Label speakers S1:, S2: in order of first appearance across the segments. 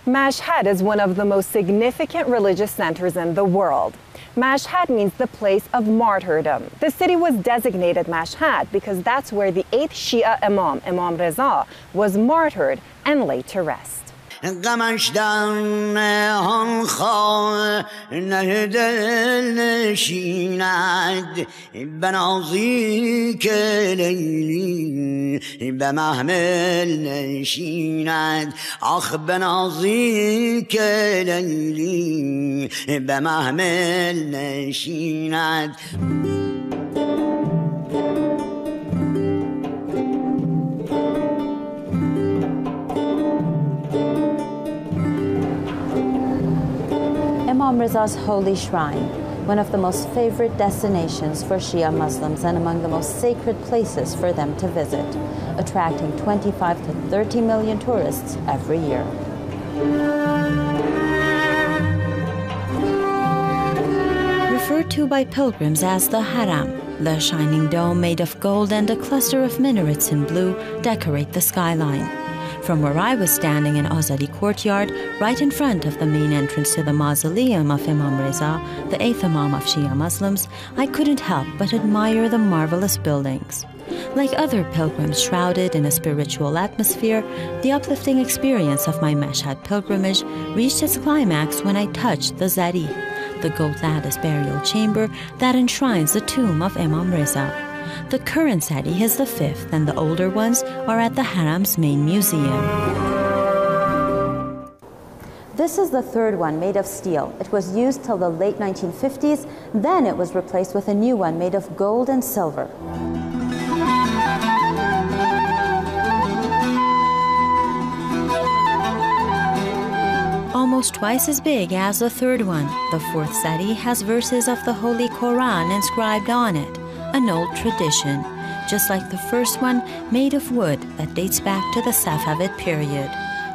S1: Mashhad is one of the most significant religious centers in the world. Mashhad means the place of martyrdom. The city was designated Mashhad because that's where the 8th Shia Imam, Imam Reza, was martyred and laid to rest.
S2: غمش در نهان خانه دل نشیند بنازی که لیلی به محمل نشیند آخ بنازی که لیلی به محمل نشیند
S3: Imam Reza's holy shrine, one of the most favorite destinations for Shia Muslims and among the most sacred places for them to visit, attracting 25 to 30 million tourists every year. Referred to by pilgrims as the Haram, the shining dome made of gold and a cluster of minarets in blue decorate the skyline. From where I was standing in Azadi Courtyard, right in front of the main entrance to the mausoleum of Imam Reza, the 8th Imam of Shia Muslims, I couldn't help but admire the marvelous buildings. Like other pilgrims shrouded in a spiritual atmosphere, the uplifting experience of my Mashhad pilgrimage reached its climax when I touched the Zari, the gold lattice burial chamber that enshrines the tomb of Imam Reza. The current Zari is the 5th, and the older ones are at the Haram's main museum. This is the 3rd one, made of steel. It was used till the late 1950s, then it was replaced with a new one made of gold and silver. Almost twice as big as the 3rd one, the 4th Zari has verses of the Holy Quran inscribed on it. An old tradition, just like the first one, made of wood that dates back to the Safavid period.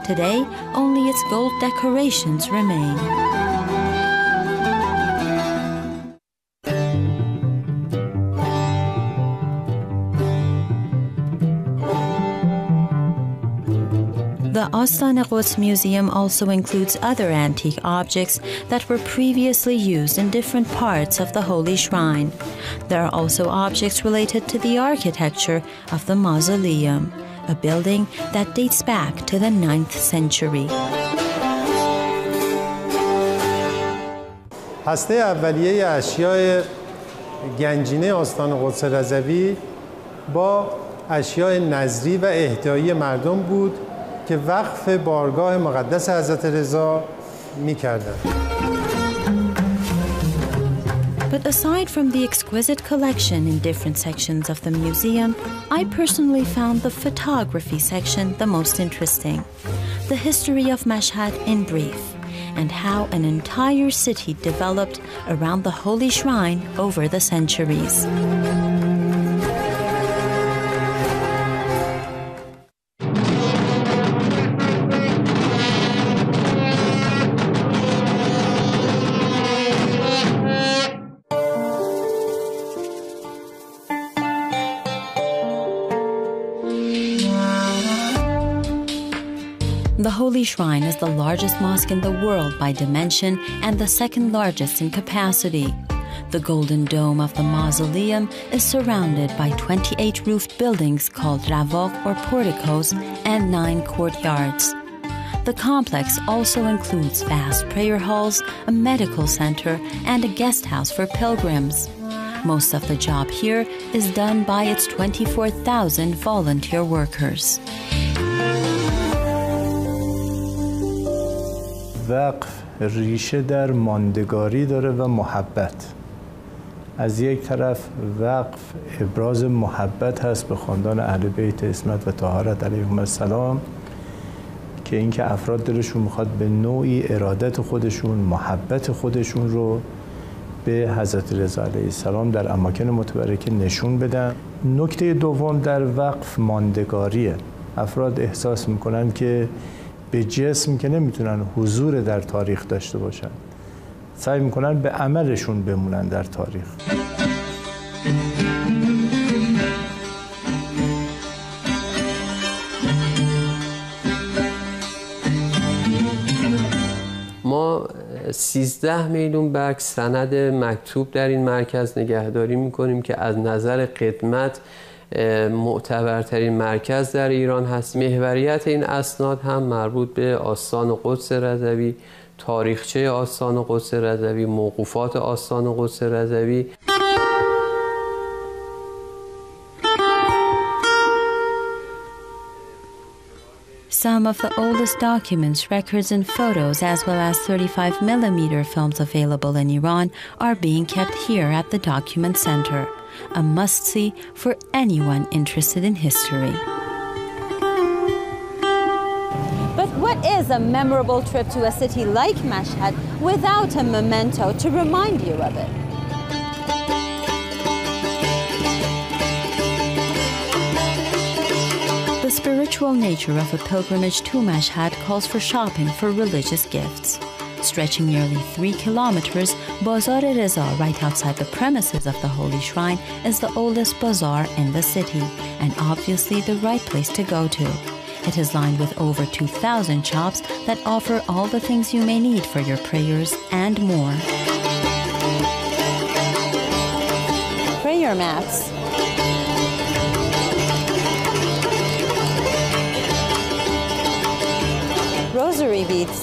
S3: Today, only its gold decorations remain. The Astan-e Quds Museum also includes other antique objects that were previously used in different parts of the Holy Shrine. There are also objects related to the architecture of the mausoleum, a building that dates back to the 9th century.
S4: هسته اولیه اشیاء گنجینه آستان قدس رضوی با اشیاء نظری و اهدایی مردم بود که وقف بارگاه مقدس حضرت رضا می‌کردند.
S3: But aside from the exquisite collection in different sections of the museum, I personally found the photography section the most interesting. The history of Mashhad in brief, and how an entire city developed around the holy shrine over the centuries. The Holy Shrine is the largest mosque in the world by dimension and the 2nd largest in capacity. The golden dome of the mausoleum is surrounded by 28 roofed buildings called ravaq or porticos and 9 courtyards. The complex also includes vast prayer halls, a medical center, and a guest house for pilgrims. Most of the job here is done by its 24,000 volunteer workers.
S4: وقف ریشه در ماندگاری داره و محبت. از یک طرف وقف ابراز محبت هست به خاندان اهل بیت عصمت و طهارت علیهم السلام
S5: که اینکه افراد دلشون میخواد به نوعی ارادت خودشون، محبت خودشون رو به حضرت رضا علیه السلام در اماکن متبرکه نشون بدن. نکته دوم در وقف ماندگاریه. افراد احساس میکنن که به جسم که نمیتونن حضور در تاریخ داشته باشن، سعی میکنن به عملشون بمونن در تاریخ.
S6: ما 13 میلیون برگ سند مکتوب در این مرکز نگهداری میکنیم که از نظر قدمت معتبرترین مرکز در ایران هست. محوریت این اسناد هم مربوط به آستان قدس رضوی، تاریخچه آستان قدس رضوی، موقوفات آستان قدس رضوی.
S3: Some of the oldest documents, records, and photos, as well as 35mm films available in Iran, are being kept here at the Document Center, a must-see for anyone interested in history.
S7: But what is a memorable trip to a city like Mashhad without a memento to remind you of it?
S3: The spiritual nature of a pilgrimage to Mashhad calls for shopping for religious gifts. Stretching nearly 3 kilometers, Bazar Reza, right outside the premises of the Holy Shrine, is the oldest bazaar in the city, and obviously the right place to go to. It is lined with over 2,000 shops that offer all the things you may need for your prayers and more.
S7: Prayer mats. Rosary beads.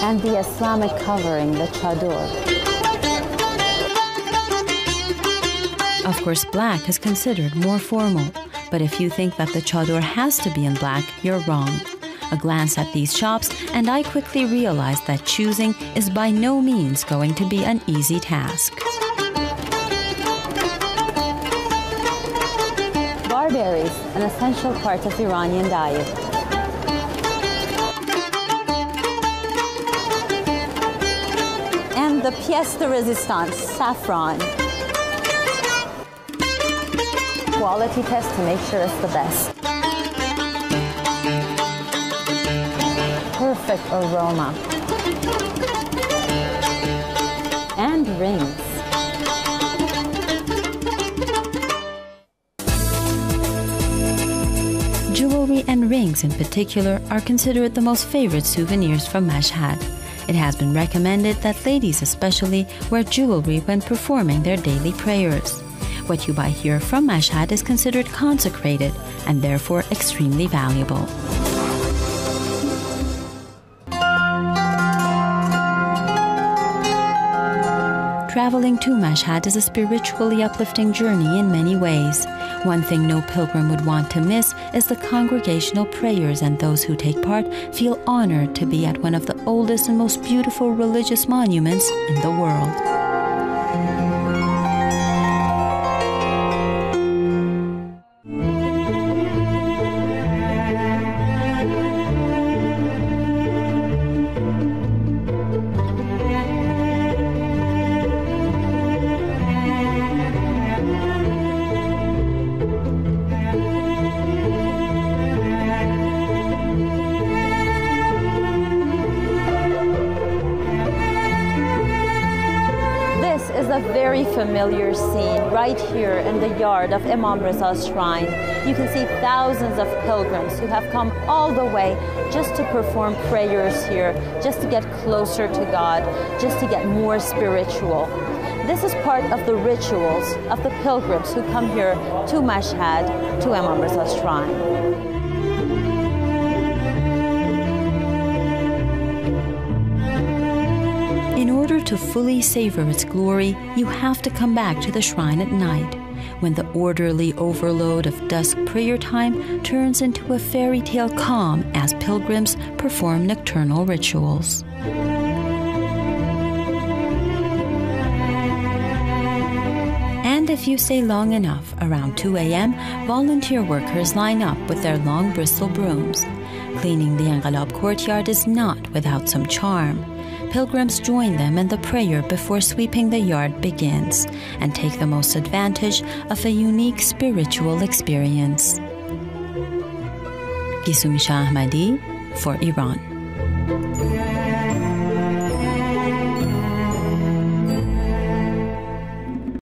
S7: And the Islamic covering, the chador.
S3: Of course, black is considered more formal, but if you think that the chador has to be in black, you're wrong. A glance at these shops, and I quickly realized that choosing is by no means going to be an easy task.
S7: Barberries, an essential part of Iranian diet. And the pièce de résistance, saffron. Quality test to make sure it's the best. Perfect aroma. And rings.
S3: Jewelry and rings in particular are considered the most favorite souvenirs from Mashhad. It has been recommended that ladies especially wear jewelry when performing their daily prayers. What you buy here from Mashhad is considered consecrated and therefore extremely valuable. Traveling to Mashhad is a spiritually uplifting journey in many ways. One thing no pilgrim would want to miss is the congregational prayers, and those who take part feel honored to be at one of the oldest and most beautiful religious monuments in the world.
S7: Is a very familiar scene right here in the yard of Imam Reza's shrine. You can see thousands of pilgrims who have come all the way just to perform prayers here, just to get closer to God, just to get more spiritual. This is part of the rituals of the pilgrims who come here to Mashhad, to Imam Reza's shrine.
S3: In order to fully savor its glory, you have to come back to the shrine at night, when the orderly overload of dusk prayer time turns into a fairy tale calm as pilgrims perform nocturnal rituals. And And if you stay long enough, around 2 a.m., volunteer workers line up with their long bristle brooms. Cleaning the Enqilab courtyard is not without some charm. Pilgrims join them in the prayer before sweeping the yard begins and take the most advantage of a unique spiritual experience. Gisumisha Ahmadi for Iran.